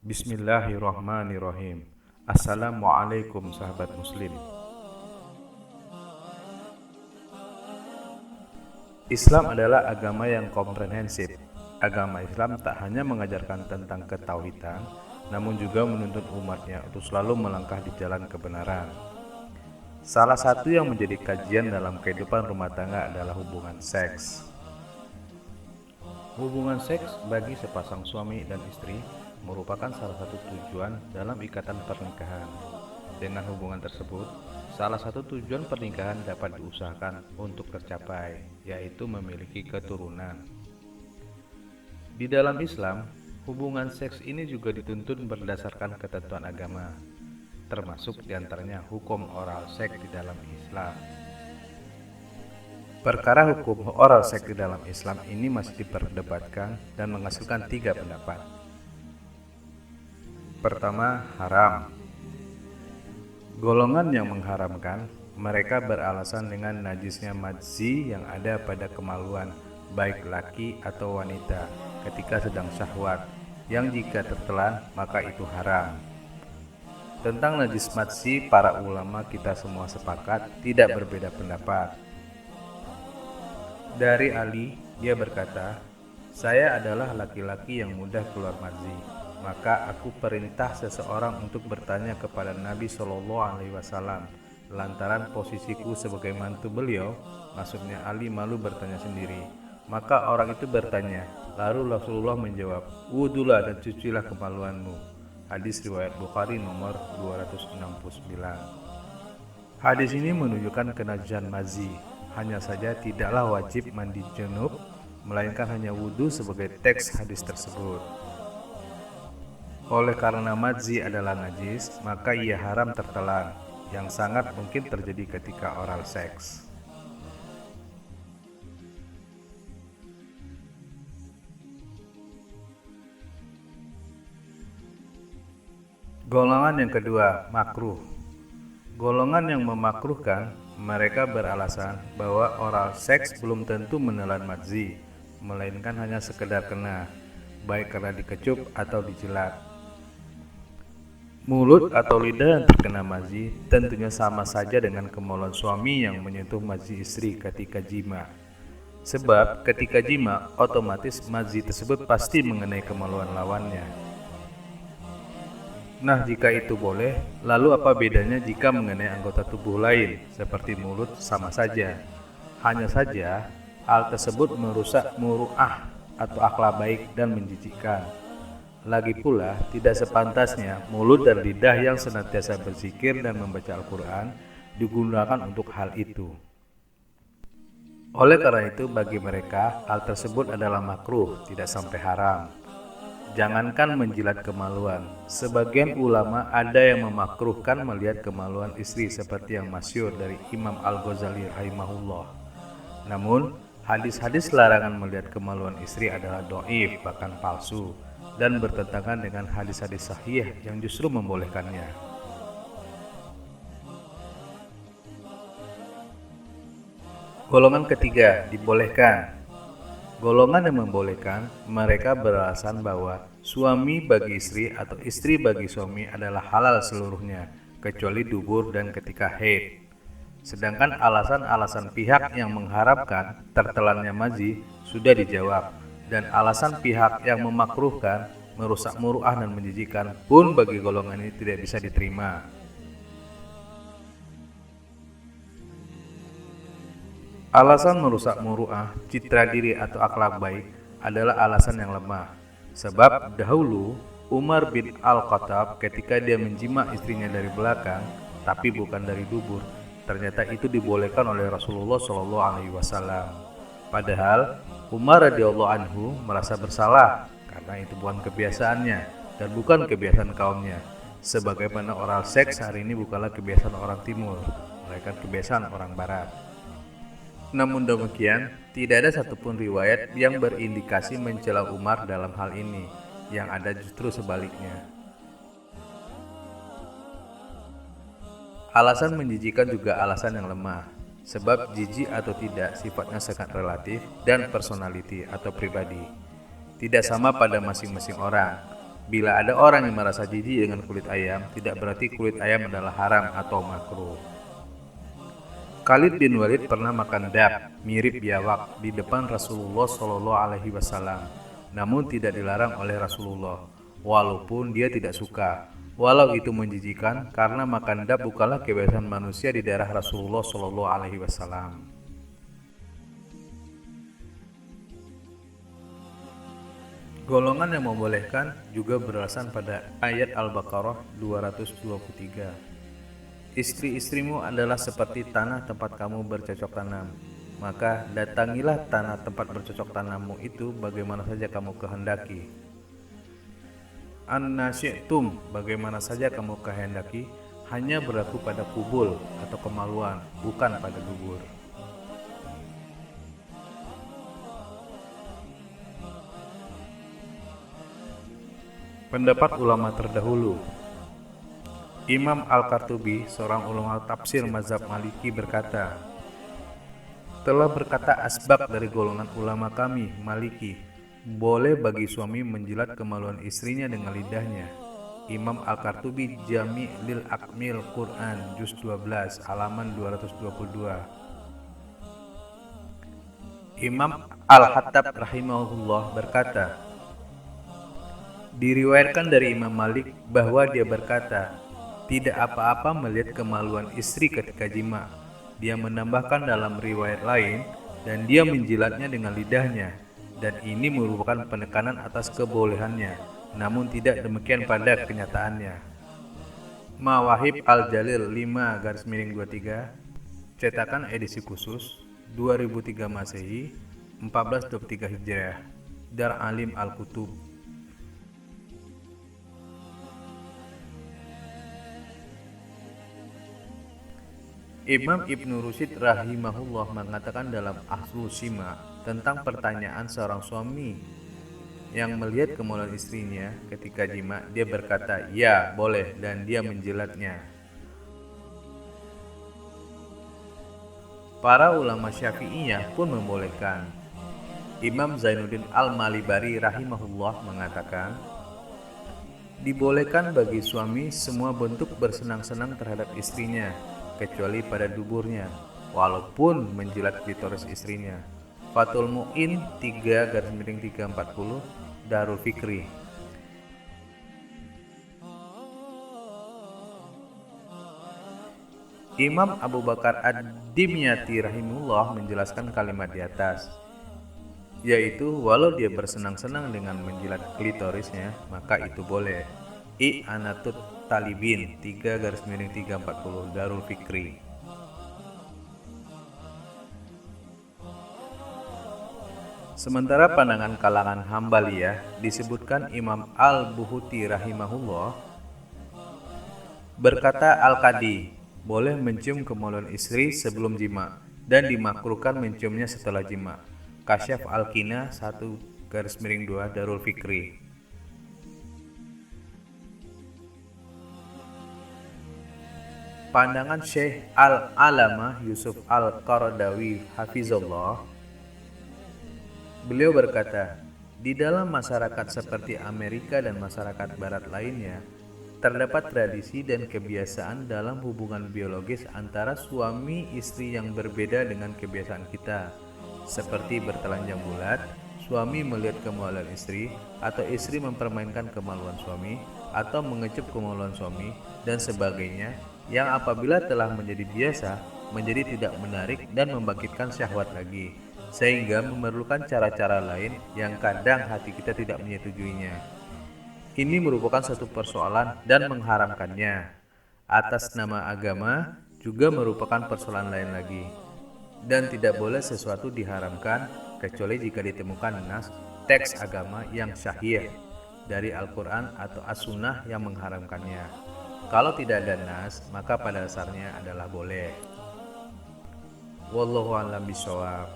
Bismillahirrahmanirrahim. Assalamualaikum sahabat muslim. Islam adalah agama yang komprehensif. Agama Islam tak hanya mengajarkan tentang ketauhidan, namun juga menuntut umatnya untuk selalu melangkah di jalan kebenaran. Salah satu yang menjadi kajian dalam kehidupan rumah tangga adalah hubungan seks. Hubungan seks bagi sepasang suami dan istri merupakan salah satu tujuan dalam ikatan pernikahan. Dengan hubungan tersebut, salah satu tujuan pernikahan dapat diusahakan untuk tercapai, yaitu memiliki keturunan. Di dalam Islam, hubungan seks ini juga dituntut berdasarkan ketentuan agama, termasuk diantaranya hukum oral seks di dalam Islam. Perkara hukum oral seks di dalam Islam ini masih diperdebatkan dan menghasilkan 3 pendapat. Pertama, haram. Golongan yang mengharamkan, mereka beralasan dengan najisnya madzi yang ada pada kemaluan baik laki atau wanita ketika sedang syahwat, yang jika tertelan maka itu haram. Tentang najis madzi, para ulama kita semua sepakat tidak berbeda pendapat. Dari Ali, dia berkata, "Saya adalah laki-laki yang mudah keluar madzi, maka aku perintah seseorang untuk bertanya kepada Nabi SAW lantaran posisiku sebagai mantu beliau." Maksudnya Ali malu bertanya sendiri. Maka orang itu bertanya, lalu Rasulullah menjawab, "Wudulah dan cucilah kemaluanmu." Hadis riwayat Bukhari nomor 269. Hadis ini menunjukkan kenajisan madzi. Hanya saja tidaklah wajib mandi junub, melainkan hanya wudhu sebagai teks hadis tersebut. Oleh karena madzi adalah najis, maka ia haram tertelan, yang sangat mungkin terjadi ketika oral seks. Golongan yang kedua, makruh. Golongan yang memakruhkan, mereka beralasan bahwa oral seks belum tentu menelan madzi, melainkan hanya sekedar kena, baik karena dikecup atau dijilat. Mulut atau lidah yang terkena madzi tentunya sama saja dengan kemaluan suami yang menyentuh madzi istri ketika jima. Sebab ketika jima, otomatis madzi tersebut pasti mengenai kemaluan lawannya. Nah, jika itu boleh, lalu apa bedanya jika mengenai anggota tubuh lain, seperti mulut? Sama saja. Hanya saja, hal tersebut merusak muru'ah atau akhlak baik dan menjijikkan. Lagi pula, tidak sepantasnya mulut dan lidah yang senantiasa berzikir dan membaca Al-Quran digunakan untuk hal itu. Oleh karena itu, bagi mereka, hal tersebut adalah makruh, tidak sampai haram. Jangankan menjilat kemaluan, sebagian ulama ada yang memakruhkan melihat kemaluan istri seperti yang masyhur dari Imam Al-Ghazali rahimahullah. Namun, hadis-hadis larangan melihat kemaluan istri adalah dhaif, bahkan palsu, dan bertentangan dengan hadis-hadis sahih yang justru membolehkannya. Golongan ketiga, dibolehkan. Golongan yang membolehkan, mereka beralasan bahwa suami bagi istri atau istri bagi suami adalah halal seluruhnya, kecuali dubur dan ketika haid. Sedangkan alasan-alasan pihak yang mengharapkan tertelannya madzi sudah dijawab, dan alasan pihak yang memakruhkan, merusak muru'ah dan menjijikkan pun bagi golongan ini tidak bisa diterima. Alasan merusak muru'ah, citra diri atau akhlak baik adalah alasan yang lemah. Sebab dahulu Umar bin Al-Khattab ketika dia menjima istrinya dari belakang, tapi bukan dari dubur, ternyata itu dibolehkan oleh Rasulullah SAW. Padahal Umar radhiyallahu anhu merasa bersalah karena itu bukan kebiasaannya dan bukan kebiasaan kaumnya. Sebagaimana oral seks hari ini bukanlah kebiasaan orang timur, melainkan kebiasaan orang barat. Namun demikian, tidak ada satupun riwayat yang berindikasi mencela Umar dalam hal ini, yang ada justru sebaliknya. Alasan menjijikan juga alasan yang lemah, sebab jijik atau tidak sifatnya sangat relatif dan personality atau pribadi. Tidak sama pada masing-masing orang. Bila ada orang yang merasa jijik dengan kulit ayam, tidak berarti kulit ayam adalah haram atau makruh. Khalid bin Walid pernah makan dab, mirip biawak, di depan Rasulullah Shallallahu Alaihi Wasallam, namun tidak dilarang oleh Rasulullah, walaupun dia tidak suka. Walau itu menjijikan, karena makan dab bukanlah kebiasaan manusia di daerah Rasulullah Shallallahu Alaihi Wasallam. Golongan yang membolehkan juga beralasan pada ayat Al-Baqarah 223. Istri-istrimu adalah seperti tanah tempat kamu bercocok tanam. Maka datangilah tanah tempat bercocok tanammu itu bagaimana saja kamu kehendaki. An-nasyi'tum, bagaimana saja kamu kehendaki, hanya berlaku pada kubul atau kemaluan, bukan pada dubur. Pendapat ulama terdahulu. Imam Al-Qartubi, seorang ulama tafsir mazhab Maliki berkata, telah berkata asbab dari golongan ulama kami, Maliki, boleh bagi suami menjilat kemaluan istrinya dengan lidahnya. Imam Al-Qartubi Jami' lil Akmil Quran, juz 12, halaman 222. Imam Al-Hattab rahimahullah berkata, diriwayatkan dari Imam Malik bahwa dia berkata, tidak apa-apa melihat kemaluan istri ketika jima. Dia menambahkan dalam riwayat lain, dan dia menjilatnya dengan lidahnya, dan ini merupakan penekanan atas kebolehannya, namun tidak demikian pada kenyataannya. Mawahib Al-Jalil 5/23, cetakan edisi khusus 2003 Masehi, 1423 Hijriah, Dar Alim Al-Kutub. Imam Ibnu Rusyid rahimahullah mengatakan dalam Ahlus Shima tentang pertanyaan seorang suami yang melihat kemaluan istrinya ketika jima, dia berkata, ya boleh, dan dia menjilatnya. Para ulama Syafi'iyah pun membolehkan. Imam Zainuddin Al-Malibari rahimahullah mengatakan, dibolehkan bagi suami semua bentuk bersenang-senang terhadap istrinya, kecuali pada duburnya, walaupun menjilat klitoris istrinya. Fathul Mu'in 3/340, Darul Fikri. Imam Abu Bakar Ad-Dimyati rahimahullah menjelaskan kalimat di atas, yaitu walau dia bersenang-senang dengan menjilat klitorisnya, maka itu boleh. I'anatut Talibin 3/340, Darul Fikri. Sementara pandangan kalangan Hambaliyah disebutkan Imam Al-Buhuti rahimahullah berkata, Al-Qadi boleh mencium kemaluan istri sebelum jima dan dimakruhkan menciumnya setelah jima. Kasyaf Al-Kina 1/2, Darul Fikri. Pandangan Syekh Al-Alamah Yusuf Al-Qaradawi Hafizullah, beliau berkata, di dalam masyarakat seperti Amerika dan masyarakat barat lainnya, terdapat tradisi dan kebiasaan dalam hubungan biologis antara suami istri yang berbeda dengan kebiasaan kita, seperti bertelanjang bulat, suami melihat kemaluan istri, atau istri mempermainkan kemaluan suami, atau mengecup kemaluan suami, dan sebagainya, yang apabila telah menjadi biasa, menjadi tidak menarik dan membangkitkan syahwat lagi, sehingga memerlukan cara-cara lain yang kadang hati kita tidak menyetujuinya. Ini merupakan satu persoalan dan mengharamkannya atas nama agama juga merupakan persoalan lain lagi, dan tidak boleh sesuatu diharamkan kecuali jika ditemukan nas teks agama yang syahih dari Al-Quran atau As-Sunnah yang mengharamkannya. Kalau tidak ada nas, maka pada dasarnya adalah boleh. Wallahu a'lam bishawab.